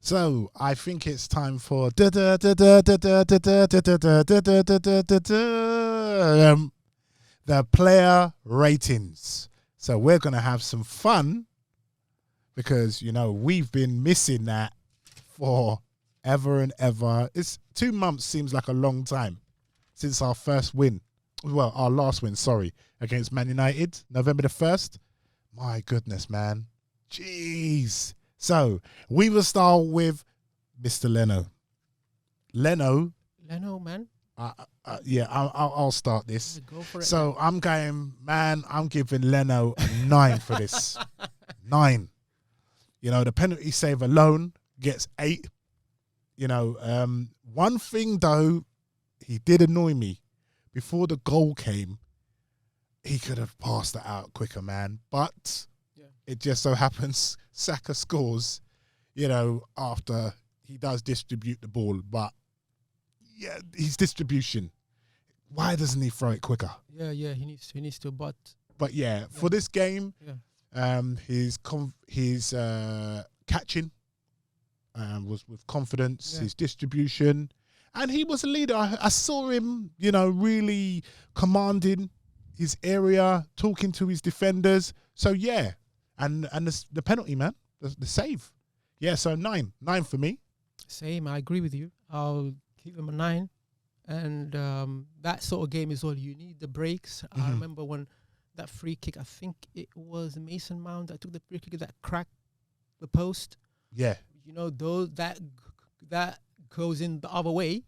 So I think it's time for the player ratings. So we're gonna have some fun because we've been missing that for ever and ever. It's 2 months seems like a long time since our first win. Well, our last win, sorry, against Man United, November the 1st. My goodness, man. Jeez. So we will start with Mr. Leno. Leno, man. I'll start this. Go for it. So I'm giving Leno a 9 for this. 9. The penalty save alone gets 8. One thing though, he did annoy me. Before the goal came, he could have passed it out quicker, man. But it just so happens Saka scores, after he does distribute the ball. But yeah, his distribution. Why doesn't he throw it quicker? Yeah, he needs to. But for this game, his catching was with confidence. His distribution, and he was a leader. I saw him, really commanding his area, talking to his defenders. So yeah, and the penalty, man, the save. Yeah, so 9 for me. Same, I agree with you. I'll give him a 9. And that sort of game is all you need, the breaks. I remember when that free kick, I think it was Mason Mount that took the free kick that cracked the post. Yeah. Those that goes in the other way,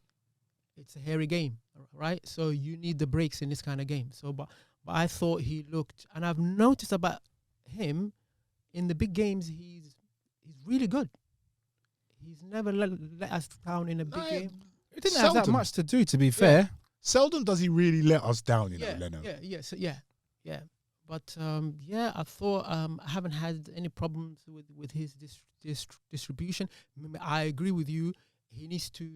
it's a hairy game, right? So you need the breaks in this kind of game. So, but I thought he looked, and I've noticed about him in the big games, he's really good. He's never let us down in a big game. He didn't have that much to do, to be fair. Seldom does he really let us down, Leno. Yeah. But I thought I haven't had any problems with his distribution. I agree with you. He needs to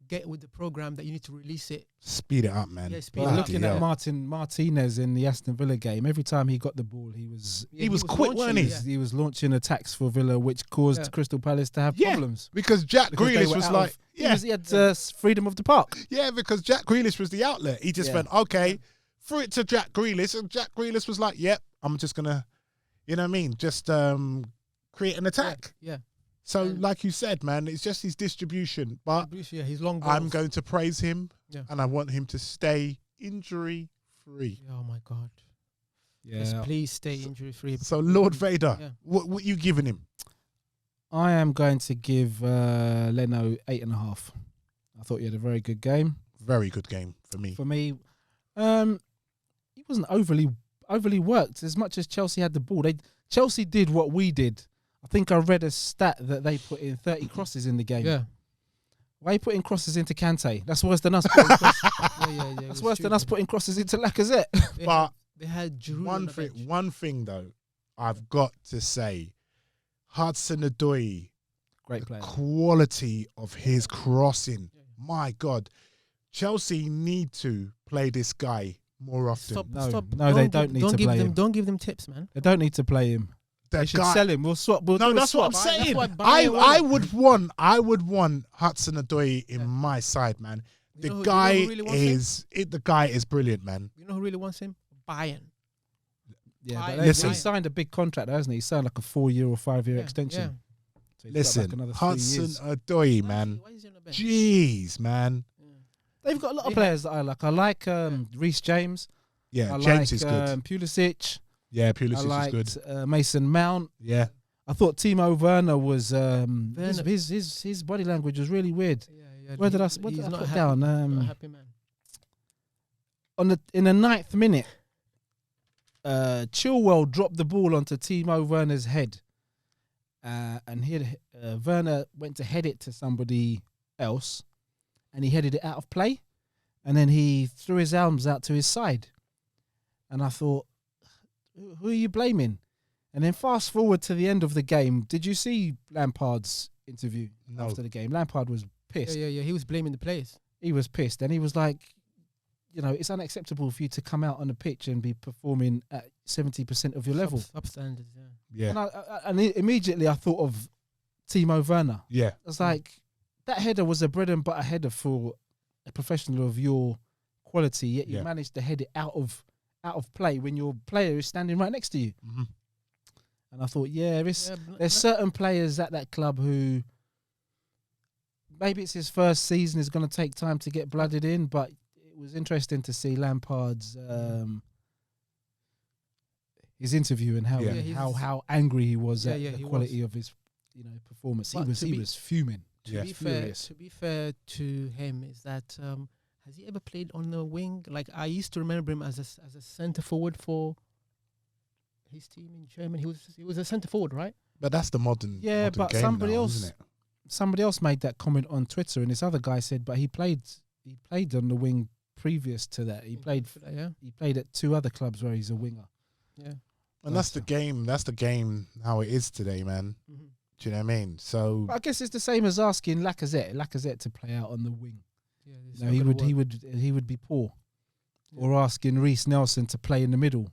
get with the program that you need to release it. Speed it up, man. Yeah, speed it up. Looking at Martinez in the Aston Villa game, every time he got the ball, he was quick, wasn't he? He was launching attacks for Villa, which caused Crystal Palace to have problems. Because Jack Grealish was like, he had freedom of the park. Yeah, because Jack Grealish was the outlet. He just went, okay, threw it to Jack Grealish, and Jack Grealish was like, yep, I'm just gonna, just create an attack. Yeah. So, like you said, man, it's just his distribution. But he's long balls. I'm going to praise him, and I want him to stay injury-free. Oh, my God. Yeah. Yes, please stay injury-free. So, Lord Vader, what you giving him? I am going to give Leno 8.5. I thought he had a very good game. Very good game for me. He wasn't overly worked as much as Chelsea had the ball. Chelsea did what we did. I think I read a stat that they put in 30 crosses in the game. Yeah. Why are you putting crosses into Kante? That's worse than us putting crosses. That's worse than us putting crosses into Lacazette. But they had Giroud one thing though, I've got to say, Hudson-Odoi, great player. Quality of his crossing. My God. Chelsea need to play this guy more often. Stop. No, they don't need to play him. Don't give them tips, man. They don't need to play him. They should sell him. We'll swap. That's what I'm saying. I would want Hudson-Odoi in my side, man. The guy is brilliant, man. You know who really wants him? Bayern. Yeah, but he signed a big contract, hasn't he? He signed like a 4-year or 5-year extension. So listen, Hudson-Odoi, man. Jeez, man. They've got a lot of players that I like. I like Reece James. Yeah, I James like, is good. Pulisic. Yeah, Pulisic is good. Mason Mount. Yeah. I thought Timo Werner was his body language was really weird. Yeah. What did I put down? Not happy, man. In the 9th minute, Chilwell dropped the ball onto Timo Werner's head, and Werner went to head it to somebody else, and he headed it out of play, and then he threw his arms out to his side, and I thought, who are you blaming? And then fast forward to the end of the game. Did you see Lampard's interview after the game? Lampard was pissed. Yeah. He was blaming the players. He was pissed, and he was like, it's unacceptable for you to come out on the pitch and be performing at 70% of your level. Substandard, yeah. And immediately I thought of Timo Werner. Yeah. It's like that header was a bread and butter header for a professional of your quality, yet you Yeah. managed to head it out of play when your player is standing right next to you. Mm-hmm. And I thought, there's Yeah, certain players at that club who maybe it's his first season, is going to take time to get blooded in, but it was interesting to see Lampard's his interview and how angry he was at the quality of his performance. But He was fuming. Yeah. To be fair to him, is that has he ever played on the wing? Like, I used to remember him as a centre forward for his team in Germany. He was a centre forward, right? But that's the modern but game somebody now, else isn't it? somebody else made that comment on Twitter, and this other guy said, but he played on the wing previous to that. He played at 2 other clubs where he's a winger. Yeah. And that's the game. That's the game how it is today, man. Mm-hmm. Do you know what I mean? So But I guess it's the same as asking Lacazette to play out on the wing. Yeah, No, he would be poor. Yeah. Or asking Reece Nelson to play in the middle.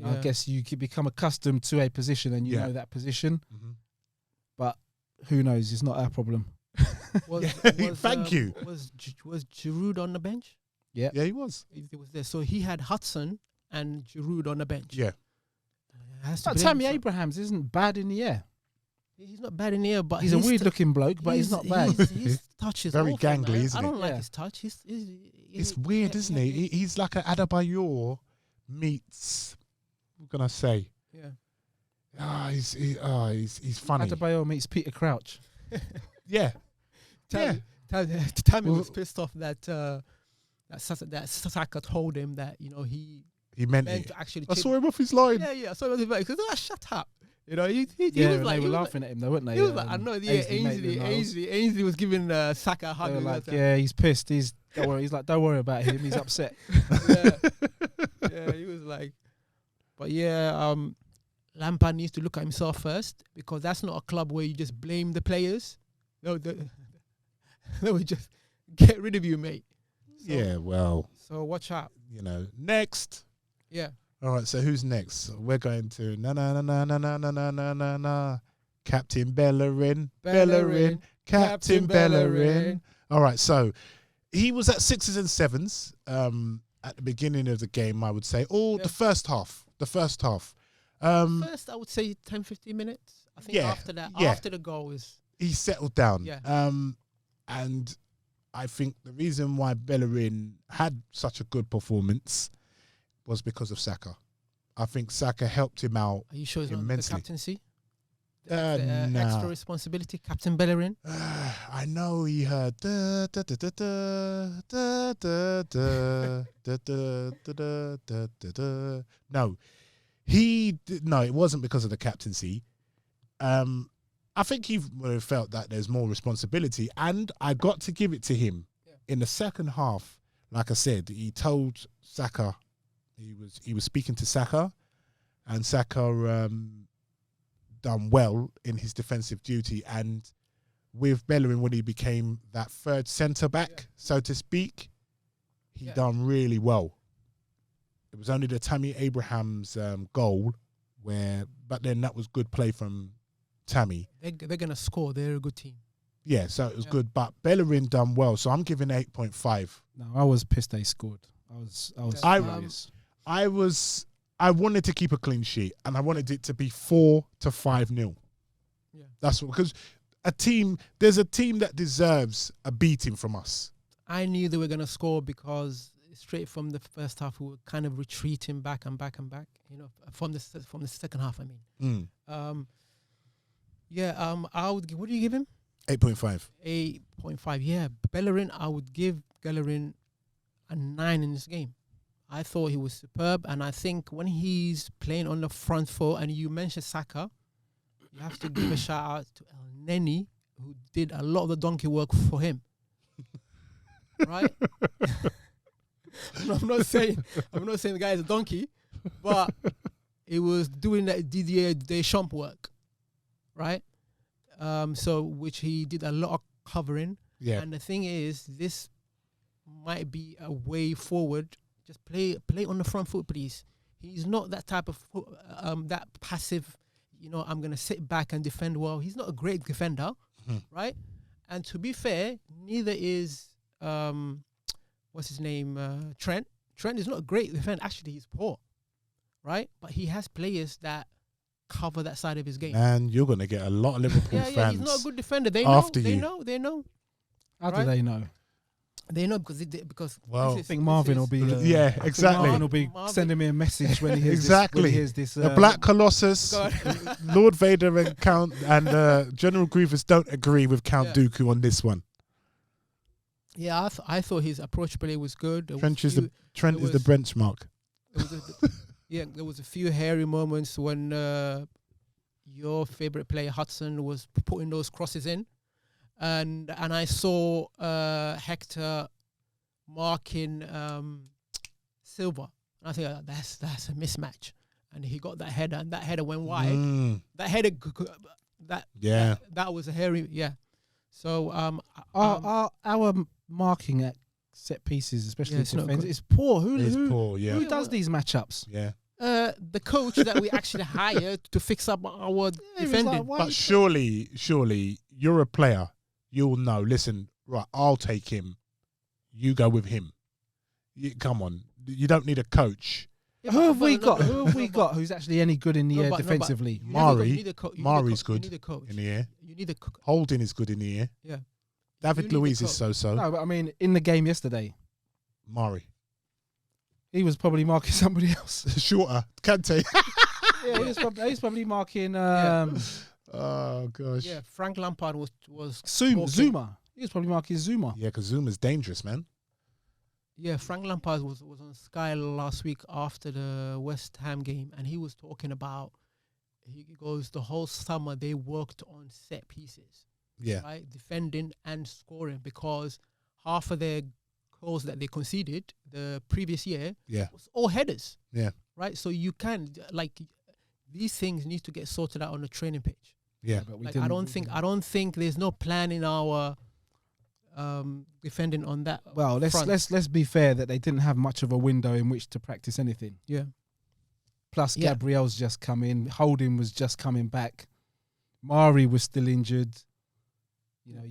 I Yeah. guess you could become accustomed to a position and you Yeah. know that position. Mhm. But who knows? It's not our problem. Thank you. Was Giroud on the bench? Yeah, he was. He was there. So he had Hudson and Giroud on the bench. Yeah. But Tammy Abrahams isn't bad in the air. He's not bad in the air, but He's a weird-looking bloke, but he's not bad. His touch is Very awful, gangly, man. isn't I don't it? like Yeah. his touch. It's weird, isn't he? He's like an Adebayor meets. What can I say? Yeah. He's funny. Adebayor meets Peter Crouch. Yeah. Tammy was pissed off that Saka told him that he meant meant it. to actually. I saw him off his line. Yeah. So he was like, shut up. He was And like, they were laughing at him, though, weren't they? He was like, I know. Yeah, Ainsley was giving Saka a They hug. were and like, that. yeah, he's pissed. Don't worry. He's like, don't worry about him. He's upset. Yeah, he was like, but yeah, Lampard needs to look at himself first, because that's not a club where you just blame the players. No, they would just get rid of you, mate. So, Yeah, well, So watch out. next. Yeah. All right, so who's next? We're going to Captain Bellerin. Captain Bellerin. All right, so he was at 6s and 7s at the beginning of the game, I would say. The first half. First, I would say 10, 15 minutes. I think after that, after the goal is... He settled down. Yeah. And I think the reason why Bellerin had such a good performance was because of Saka. I think Saka helped him out. Are you sure it's not the immensely. captaincy? Nah. Extra responsibility, Captain Bellerin? I know he heard da, da, da, da, da, da, da, da, da, da, da, da, da. No, it wasn't because of the captaincy. I think he would have felt that there's more responsibility, and I got to give it to him. In the second half. Like I said, he told Saka, he was speaking to Saka, and Saka done well in his defensive duty, and with Bellerin, when he became that third centre back, so to speak, he done really well. It was only the Tammy Abrahams goal but then that was good play from Tammy. They're going to score. They're a good team. Yeah, so it was good, but Bellerin done well, so I'm giving 8.5. No, I was pissed they scored. I was furious. I wanted to keep a clean sheet, and I wanted it to be 4 to 5-0. Yeah, that's what, because there's a team that deserves a beating from us. I knew they were going to score because straight from the first half we were kind of retreating back and back and back. From the second half. I mean, I would. What do you give him? 8.5. 8.5. Yeah, Bellerin. I would give Bellerin a 9 in this game. I thought he was superb, and I think when he's playing on the front foot, and you mentioned Saka, you have to give a shout out to El Neni, who did a lot of the donkey work for him. Right? I'm not saying the guy is a donkey, but he was doing that Didier Deschamps work, right? Which he did a lot of covering. Yeah. And the thing is, this might be a way forward. Just play on the front foot, please. He's not that type of that passive. I'm going to sit back and defend well. He's not a great defender, right? And to be fair, neither is, what's his name, Trent. Trent is not a great defender. Actually, he's poor, right? But he has players that cover that side of his game. And you're going to get a lot of Liverpool fans. He's not a good defender. They after know. you. They know. How do they know? They know because Well, I think Marvin will be. Yeah, exactly. Marvin will be sending me a message when he hears Exactly. This, when he hears this. The Black Colossus, Lord Vader and Count and General Grievous don't agree with Count Dooku on this one. Yeah, I thought his approach play was good. Trent is the benchmark. There was a few hairy moments when your favorite player Hudson was putting those crosses in, and I saw Hector marking Silva. And I think that's a mismatch, and he got that header, and that header went wide. That header, that was a hairy, So our marking at set pieces, especially defense, is poor. Who does these matchups? Yeah. The coach that we actually hired to fix up our defending. But surely you're a player. You'll know. Listen, right? I'll take him. You go with him. Come on. You don't need a coach. Who have we got? Who's actually any good in the air defensively? Mari's good in the air. You need a Holding is good in the air. Yeah. David Luiz is so. No, but I mean, in the game yesterday, Mari. He was probably marking somebody else. Shorter. Kante. Yeah, he's probably marking. Oh gosh. Yeah, Frank Lampard was Zuma. He was probably marking Zuma. Yeah, because Zuma's dangerous, man. Yeah, Frank Lampard was on Sky last week after the West Ham game, and he was talking about. He goes, the whole summer they worked on set pieces. Yeah. Right, defending and scoring, because half of their goals that they conceded the previous year was all headers. Yeah. Right, so you can these things need to get sorted out on the training pitch. Yeah, but I don't think there's no plan in our defending on that. Well, let's be fair that they didn't have much of a window in which to practice anything. Yeah. Plus, Gabriel's just come in. Holding was just coming back. Mari was still injured. You know,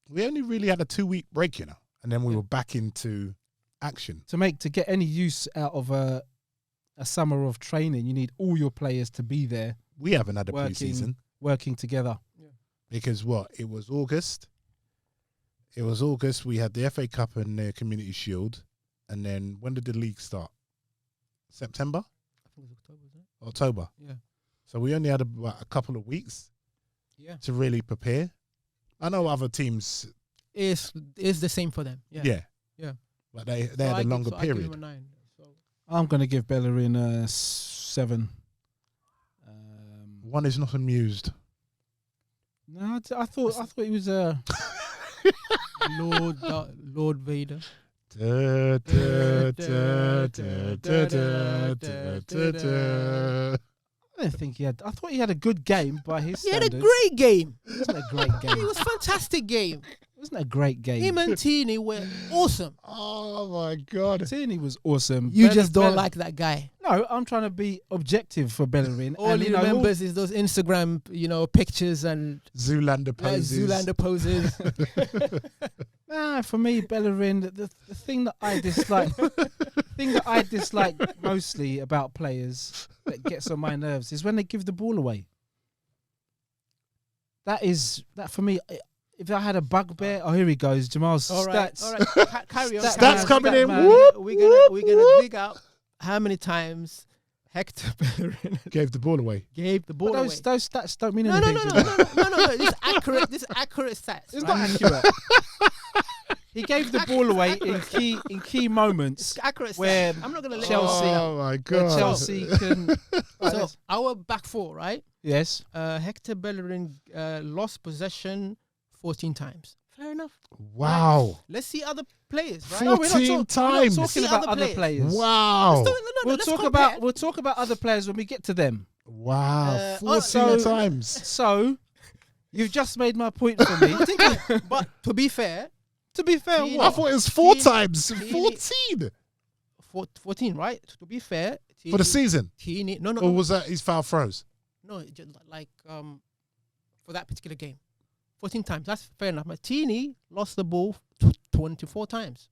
we only really had a 2-week break, and then we were back into action. To get any use out of a summer of training, you need all your players to be there. We haven't had a pre-season. Working together. Yeah. Because it was August. We had the FA Cup and the Community Shield. And then when did the league start? September? I think it was October, wasn't it? October. Yeah. So we only had a couple of weeks to really prepare. I know other teams. It's the same for them. Yeah. Yeah. But they had a longer period. I give him a 9. I'm going to give Bellerin a 7. 1 is not amused. No, I thought he was a Lord Vader. I don't think he had. I thought he had a good game by his standards. He had a great game. It wasn't a great game. It was a fantastic game. It wasn't a great game. Him and Tini were awesome. Oh my God. Tini was awesome. You just don't like that guy. No, I'm trying to be objective for Bellerin. All he remembers is those Instagram, pictures and Zoolander poses. Nah, for me, Bellerin, the thing that I dislike, mostly about players that gets on my nerves is when they give the ball away. That for me. If I had a bugbear, here he goes, Jamal's stats. All right, carry on. Stats coming in. We're gonna dig out how many times Hector Bellerin gave the ball away. Those stats don't mean anything. No. This is accurate stats. It's not accurate. He gave the ball away in key moments. It's accurate where stats. I'm not gonna let Chelsea. Oh my God. Where Chelsea can. So our back four, right? Yes. Hector Bellerin lost possession 14 times. Fair enough. Wow. Right. Let's see other players, right? 14 times. We're not talking about other players. Wow. We'll talk about other players when we get to them. Wow. 14 times. So you've just made my point for me. But to be fair, what? I thought it was 4 times. 14. 14, right? To be fair. For the season? No. Or was that his foul throws? No, like for that particular game, 14 times. That's fair enough. Martini lost the ball 24 times.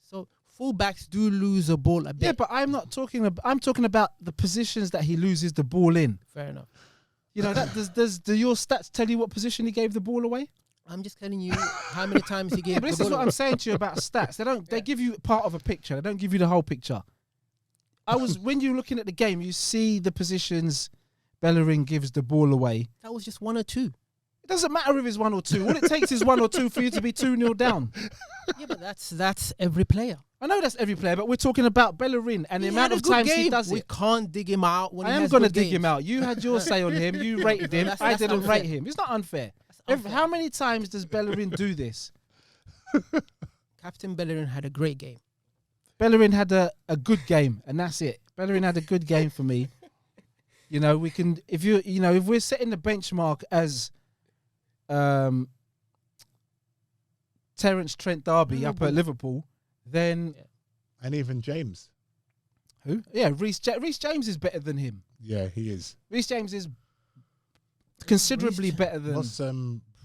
So fullbacks do lose a ball a bit. Yeah, but I'm not talking about. I'm talking about the positions that he loses the ball in. Fair enough. You know, that do your stats tell you what position he gave the ball away? I'm just telling you how many times he gave Yeah, the but this ball is what away. I'm saying to you about stats. They don't. They give you part of a picture. They don't give you the whole picture. When you're looking at the game, you see the positions Bellerin gives the ball away. That was just 1 or 2. It doesn't matter if it's 1 or 2. All it takes is 1 or 2 for you to be 2-0 down. Yeah, but that's every player. I know that's every player, but we're talking about Bellerin and the amount of times he does We it. can't dig him out when I he am has going to good dig him games. out. You had your say on him. You rated him. That's I didn't unfair. rate him. It's not unfair. That's unfair. How many times does Bellerin do this? Captain Bellerin had a great game. Bellerin had a good game, and that's it. Bellerin had a good game for me. You know, we can if we're setting the benchmark as Terence Trent Derby up at Liverpool, then And even James. who? Yeah, Reece James is better than him. Yeah, he is. Reece James is considerably Reece- better than What's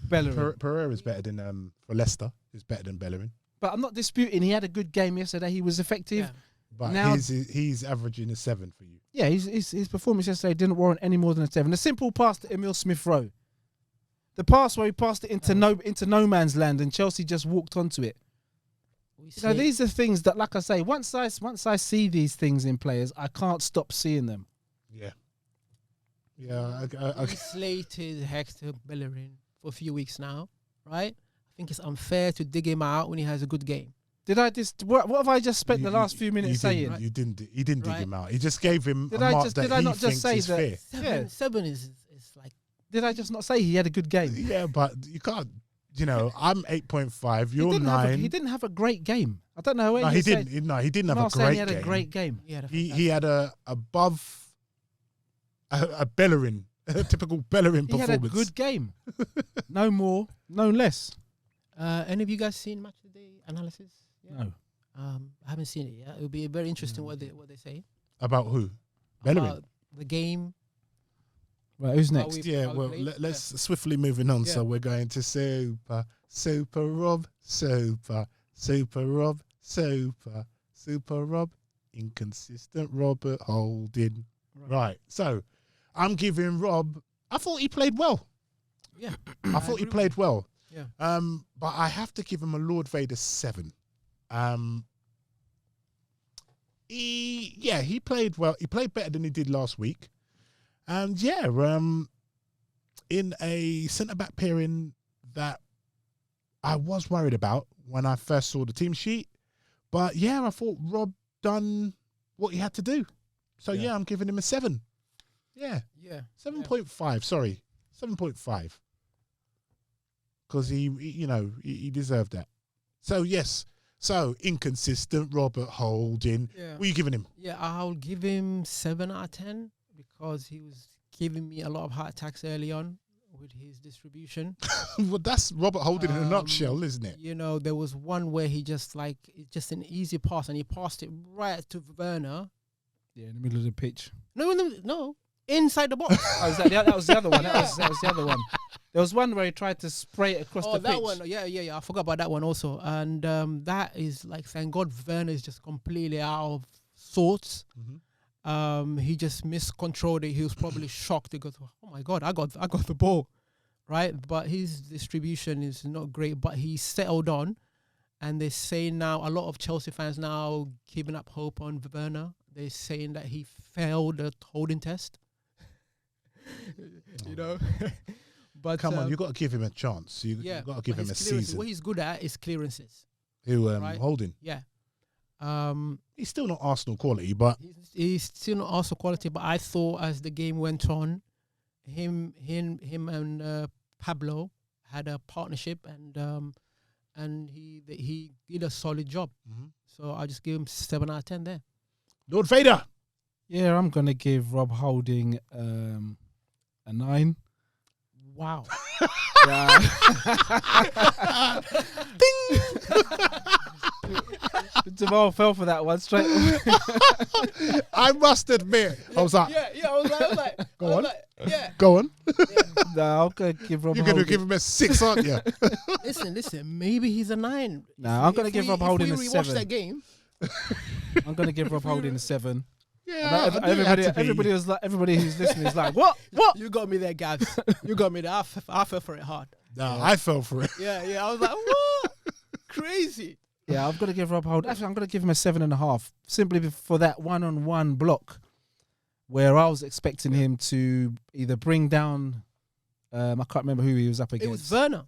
Bellerin. Pereira's better than for Leicester. Is better than Bellerin. But I'm not disputing he had a good game yesterday. He was effective. Yeah. But Now- he's averaging a 7 for you. Yeah, his performance yesterday didn't warrant any more than a 7. A simple pass to Emile Smith-Rowe. The pass where he passed it into no man's land and Chelsea just walked onto it. You know, these are things that, like I say, once I see these things in players, I can't stop seeing them. Yeah. Yeah. We slated Hector Bellerin for a few weeks now, right? I think it's unfair to dig him out when he has a good game. Did I just? What have I just spent the last few minutes saying? He didn't dig Right. him out. He just gave him Did a I mark just- that did I he not just thinks say is that- fair. Seven is like Did I just not say he had a good game? Yeah, but you can't. You know, I'm 8.5. You're 9. He didn't have a great game. I don't know. No, he didn't. No, he didn't have a saying great he had game. a great game. He had a above a Bellerin, a typical Bellerin He had performance. a good game. No more, no less. any of you guys seen Match of the Day analysis? Yeah. No. I haven't seen it yet. It'll be very interesting what they say About who? Bellerin. about the game. Right, who's How next? we- Yeah, how we well, played. let's swiftly moving on. Yeah. So we're going to Super Rob, Super Rob, inconsistent Robert Holding. Right. So I'm giving Rob. I thought he played well. Yeah, I thought he played well. Yeah. But I have to give him a Lord Vader 7. He played well. He played better than he did last week. And in a centre-back pairing that I was worried about when I first saw the team sheet. But, I thought Rob done what he had to do. So, I'm giving him a 7. Yeah. Yeah. 7.5, sorry. 7.5. Because he deserved that. So, yes. So, inconsistent Robert Holding. Yeah. What are you giving him? Yeah, I'll give him 7 out of 10 because he was giving me a lot of heart attacks early on with his distribution. Well, that's Robert Holding in a nutshell, isn't it? You know, there was one where he just an easy pass and he passed it right to Werner. Yeah, in the middle of the pitch. No, inside the box. Oh, that was the other one. That was the other one. There was one where he tried to spray it across the that pitch. one. Yeah. I forgot about that one also. And that is like, thank God Werner is just completely out of sorts. Mm-hmm. He just miscontrolled it. He was probably shocked. He goes, "Oh my God, I got the ball," right? But his distribution is not great. But he settled on, and they say now a lot of Chelsea fans now giving up hope on Werner. They're saying that he failed the holding test. You know, but Come on, you got to give him a chance. You got to give but him a his clearances- season. What he's good at is clearances. Who right. Holding? Yeah. He's still not Arsenal quality, but He's still not also quality, but I thought as the game went on, him and Pablo had a partnership, and he did a solid job. So I just give him 7 out of 10 there. Lord Vader. Yeah, I'm gonna give Rob Holding a 9. Wow. Jamal fell for that one straight away. I must admit, I was like, I was like, Go on. Yeah. Go on. No, I'm gonna give Rob. You're going to Holding. give him a 6, aren't you? Listen. Maybe he's a 9. No, I'm gonna give Rob Holding a If we rewatch 7. that game, I'm gonna give Rob Holding a 7. Yeah, I knew it had to be. Everybody was like, everybody who's listening is like, what? What? you got me there, Gabs. You got me there. I fell for it hard. No, I fell for it. Yeah. I was like, what? Crazy. Yeah, I'm gonna give Rob Holding. Actually, I'm gonna give him a 7.5, simply for that one-on-one block, where I was expecting him to either bring down. I can't remember who he was up against. It was Werner.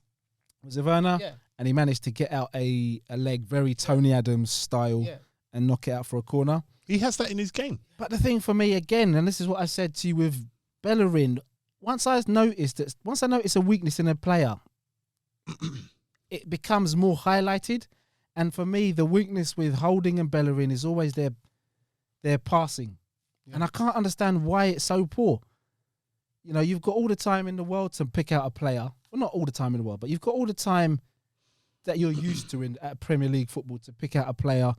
Was it Werner? Yeah. And he managed to get out a leg, very Tony Adams style, Yeah. and knock it out for a corner. He has that in his game. But the thing for me again, and this is what I said to you with Bellerin, once I notice a weakness in a player, it becomes more highlighted. And for me, the weakness with Holding and Bellerin is always their passing. Yeah. And I can't understand why it's so poor. You know, you've got all the time in the world to pick out a player. Well, not all the time in the world, but you've got all the time that you're used to at Premier League football to pick out a player,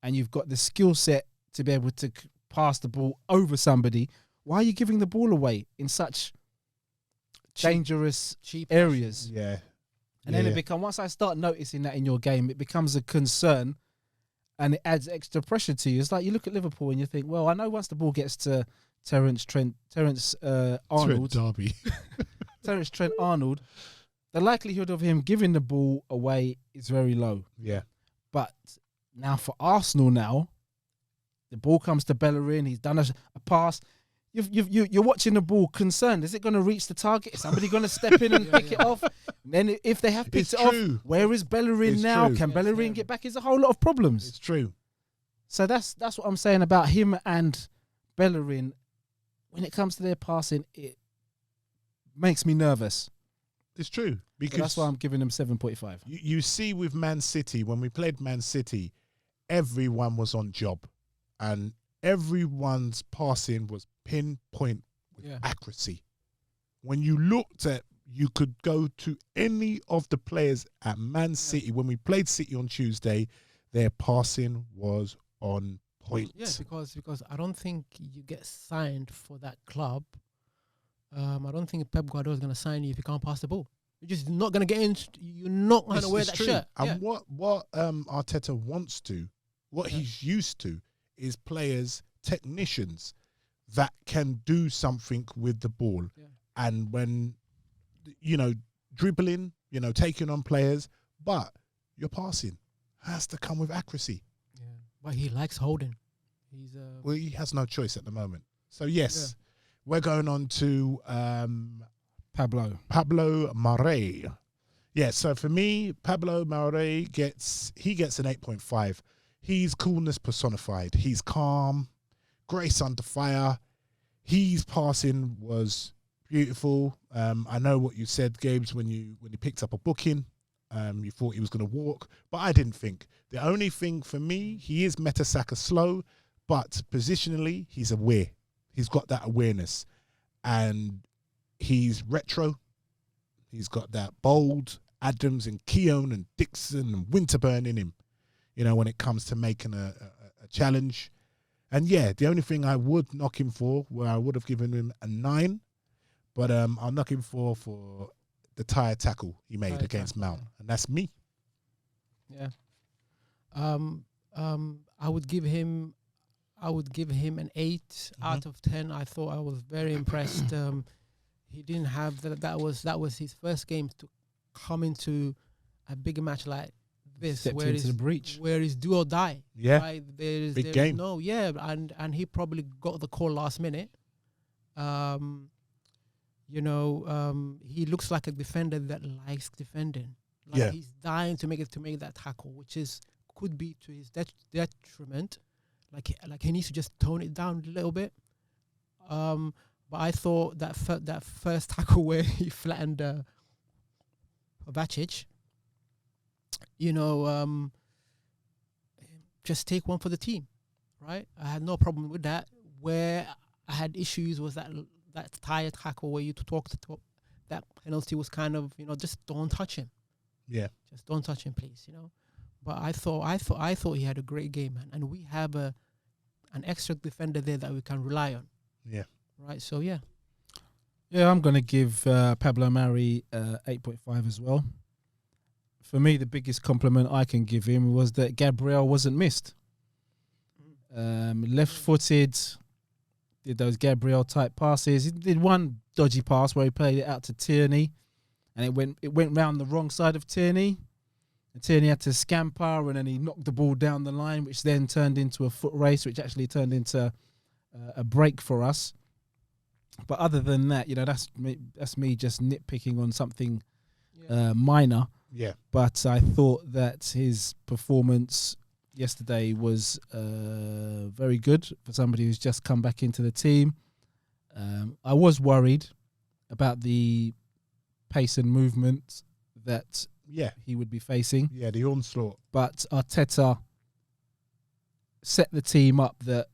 and you've got the skill set to be able to pass the ball over somebody. Why are you giving the ball away in such dangerous cheap areas? Yeah. And then once I start noticing that in your game, it becomes a concern, and it adds extra pressure to you. It's like you look at Liverpool and you think, well, I know once the ball gets to Terence Arnold, Derby. Terence Trent Arnold, the likelihood of him giving the ball away is very low. Yeah. But now for Arsenal, the ball comes to Bellerin. He's done a pass. You're watching the ball concerned. Is it going to reach the target? Is somebody going to step in and pick it off? And then if they have picked it off, where is Bellerin It's now? true. Can Bellerin get back? It's a whole lot of problems. It's true. So that's what I'm saying about him and Bellerin. When it comes to their passing, it makes me nervous. It's true. So Because that's why I'm giving them 7.5. you see with Man City, when we played Man City, everyone was on job. And everyone's passing was pinpoint with accuracy. When you looked at, you could go to any of the players at Man City. When we played City on Tuesday, their passing was on point. Yeah, because I don't think you get signed for that club. I don't think Pep Guardiola is going to sign you if you can't pass the ball. You're just not going to get in. You're not going to wear that shirt. And what Arteta wants to, what he's used to, is players, technicians that can do something with the ball. Yeah. And when, dribbling, taking on players, but your passing has to come with accuracy. Yeah, but he likes Holding. Well, he has no choice at the moment. So, yes, we're going on to Pablo Mare. Yeah, so for me, Pablo Mare gets an 8.5. He's coolness personified. He's calm, grace under fire. His passing was beautiful. I know what you said, Gabes, when you picked up a booking. You thought he was going to walk, but I didn't think. The only thing for me, he is Mertesacker slow, but positionally, he's aware. He's got that awareness. And he's retro. He's got that bold Adams and Keown and Dixon and Winterburn in him, when it comes to making a challenge. And yeah, the only thing I would knock him for, where I would have given him a 9, but I'll knock him for the tired tackle he made against Mount. And that's me. Yeah. I would give him an 8 out of 10. I thought I was very impressed. He didn't have that was his first game to come into a bigger match like this, Stepped where into the breach, where it's do or die. Yeah, right? big game. And he probably got the call last minute. He looks like a defender that likes defending. He's dying to make that tackle, which could be to his detriment. Like he needs to just tone it down a little bit. But I thought that first tackle where he flattened Kovacic, just take one for the team, right? I had no problem with that. Where I had issues was that tired tackle where you talk that penalty was kind of, just don't touch him. Yeah, just don't touch him, please. But I thought he had a great game, man, and we have an extra defender there that we can rely on. Yeah. Right. So yeah. Yeah, I'm going to give Pablo Mari 8.5 as well. For me, the biggest compliment I can give him was that Gabriel wasn't missed. Left-footed, did those Gabriel-type passes. He did one dodgy pass where he played it out to Tierney, and it went round the wrong side of Tierney. And Tierney had to scamper, and then he knocked the ball down the line, which then turned into a foot race, which actually turned into a break for us. But other than that, that's me just nitpicking on something minor. Yeah. But I thought that his performance yesterday was very good for somebody who's just come back into the team. I was worried about the pace and movement that he would be facing. Yeah, the onslaught. But Arteta set the team up that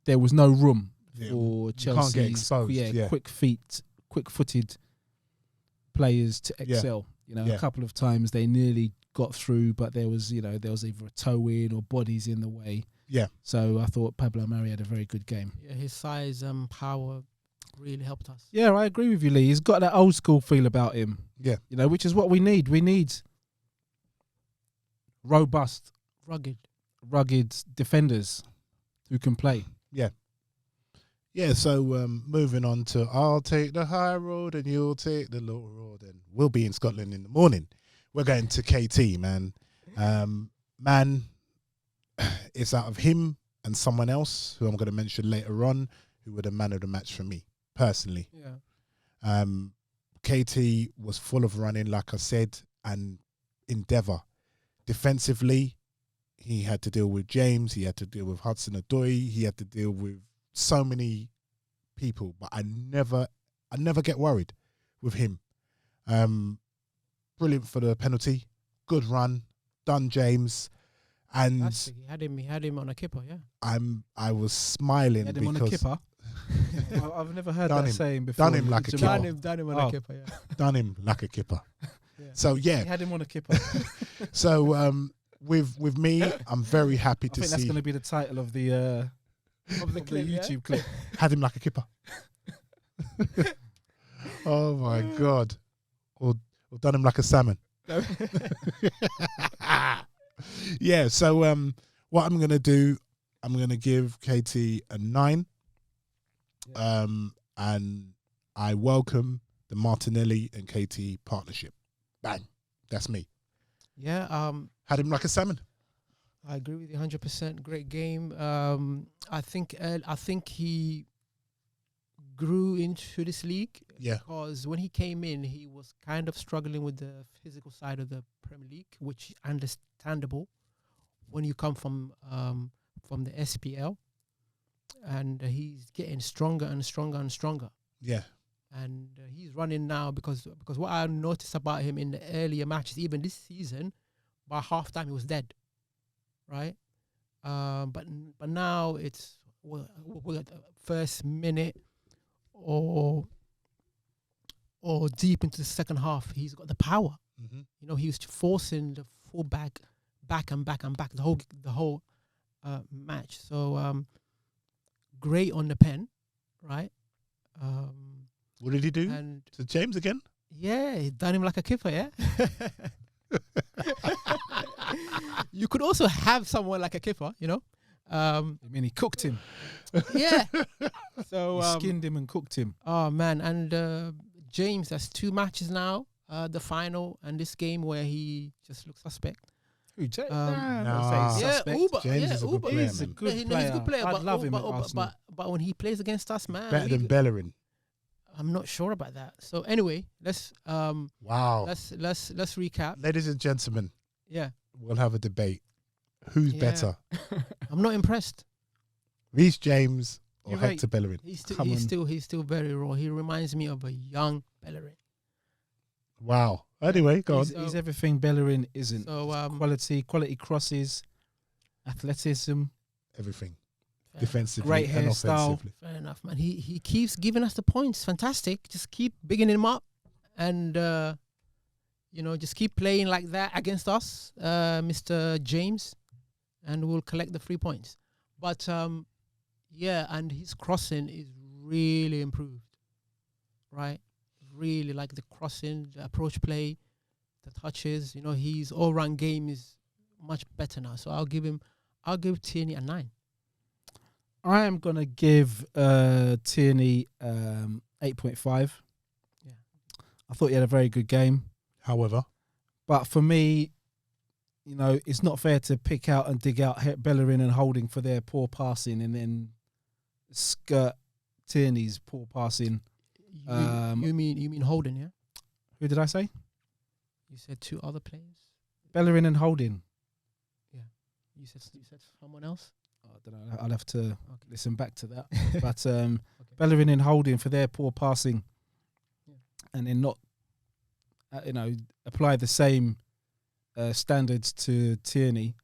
there was no room for Chelsea's can't get exposed. quick-footed players to excel. A couple of times they nearly got through, but there was either a toe in or bodies in the way. Yeah. So I thought Pablo Mari had a very good game. Yeah, his size and power really helped us. Yeah, I agree with you, Lee. He's got that old school feel about him. Yeah. Which is what we need. We need robust, rugged defenders who can play. Yeah. Yeah, so moving on to I'll take the high road and you'll take the low road, and we'll be in Scotland in the morning. We're going to KT, man. Man, it's out of him and someone else who I'm going to mention later on who were the man of the match for me, personally. Yeah. KT was full of running, like I said, and endeavour. Defensively, he had to deal with James, he had to deal with Hudson-Odoi, he had to deal with so many people, but I never get worried with him. Brilliant for the penalty, good run, done James, and Fantastic. He had him on a kipper, yeah. I was smiling Had him because on a kipper. I've never heard Done that him. saying before. Done him like a Jamal. kipper. Done him on a kipper, yeah. done him like a kipper. Yeah. So He yeah, had him on a kipper. so with me, I'm very happy I to think that's see going to be the title of the clip, yeah? YouTube clip. had him like a kipper. Oh my God, or done him like a salmon. Yeah, so what I'm gonna do, I'm gonna give KT a 9. And I welcome the Martinelli and KT partnership. Bang, that's me. Yeah, Had him like a salmon. I agree with you 100%. Great game. I think he grew into this league. Yeah. Because when he came in, he was kind of struggling with the physical side of the Premier League, which is understandable when you come from the SPL. And he's getting stronger and stronger and stronger. Yeah. And he's running now because what I noticed about him in the earlier matches, even this season, by halftime he was dead, right? But now it's we're at the first minute or deep into the second half, he's got the power. Mm-hmm. He was forcing the fullback back and back and back the whole match. So great on the pen, right? What did he do And to James again? yeah, he done him like a kipper, yeah. You could also have someone like a kipper, I mean, he cooked him. Yeah. So He skinned him and cooked him. oh man, and James, that's 2 matches now. The final and this game where he just looks suspect. Who, James? Nah. Yeah, Uber. James yeah, is a good Uber. player, He's a man. good He's player. a good player. I'd but, love him at but, Arsenal. but when he plays against us, man, Better than Bellerin. I'm not sure about that. So anyway, let's Wow. let's recap. Ladies and gentlemen, Yeah, we'll have a debate. Who's Yeah. better, I'm not impressed. Reece James or You're Hector Bellerin? He's Come on. still very raw. He reminds me of a young Bellerin. Wow. Anyway, go on. He's everything Bellerin isn't. So Quality crosses, athleticism. Everything. fair Defensively Great and hairstyle. offensively. Fair enough, man. He keeps giving us the points. Fantastic. Just keep bigging him up, and just keep playing like that against us, Mr. James, and we'll collect the 3 points. But yeah, and his crossing is really improved. right? Really like the crossing, the approach play, the touches. You know, his all-round game is much better now. So I'll give Tierney a 9. I am gonna give Tierney 8.5. Yeah. I thought he had a very good game, However, but for me, you know, it's not fair to pick out and dig out Bellerin and Holding for their poor passing, and then skirt Tierney's poor passing. You mean Holden, yeah? Who did I say? You said 2 other players. Bellerin and Holding. You said someone else. I don't know. I'll have to listen back to that. But Okay. Bellerin and Holding for their poor passing, Yeah. and then not, apply the same standards to Tierney,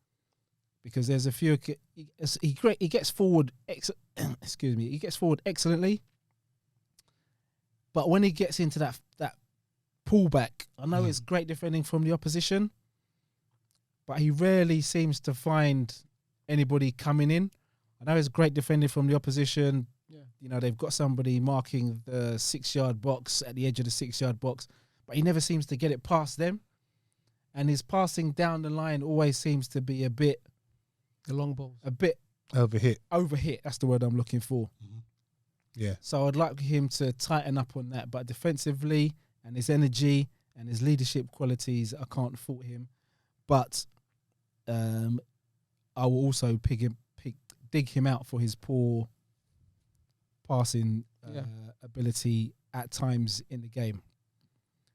because there's a few. He gets forward. Excuse me. He gets forward excellently, but when he gets into that pullback, I know it's great defending from the opposition, but he rarely seems to find anybody coming in. I know it's great defending from the opposition. Yeah. You know, they've got somebody marking the 6-yard box at the edge of the 6-yard box, but he never seems to get it past them. And his passing down the line always seems to be a bit overhit. That's the word I'm looking for. Mm-hmm. Yeah. So I'd like him to tighten up on that. But defensively and his energy and his leadership qualities, I can't fault him. But I will also dig him out for his poor passing ability at times in the game.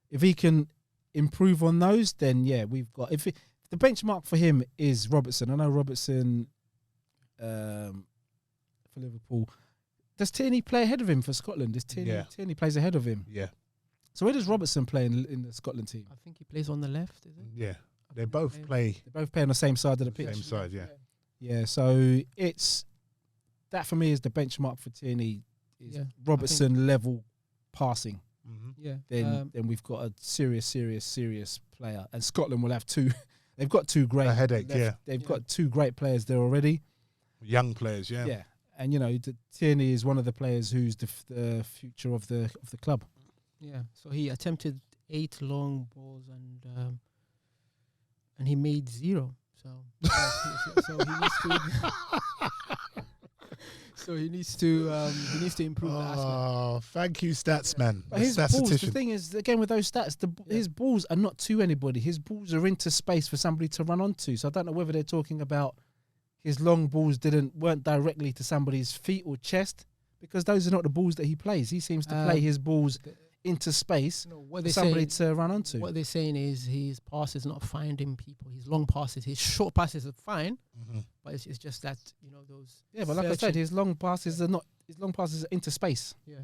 If he can improve on those, then yeah, we've got. If the benchmark for him is Robertson, I know Robertson for Liverpool. Does Tierney play ahead of him for Scotland? Tierney plays ahead of him. Yeah. So where does Robertson play in the Scotland team? I think he plays on the left, is it? Yeah. They both play. They both play on the same side of the pitch. Same side, yeah. Yeah, so it's that for me is the benchmark for Tierney. Is Robertson level passing. Mm-hmm. Yeah. Then we've got a serious player, and Scotland will have 2. They've got 2 great. A headache, They've got 2 great players there already. Young players, yeah. Yeah, and you know, Tierney is one of the players who's the future of the club. Yeah. So he attempted 8 long balls and he made 0. So he needs to improve that aspect. Oh, thank you, stats man. But his balls, the thing is, again with those stats, his balls are not to anybody. His balls are into space for somebody to run onto. So I don't know whether they're talking about his long balls weren't directly to somebody's feet or chest, because those are not the balls that he plays. He seems to play his balls into space for somebody to run onto. What they're saying is his pass is not finding people. His long passes, his short passes are fine, but it's just that, you know, those. Yeah, but like I said, his long passes are into space. Yeah.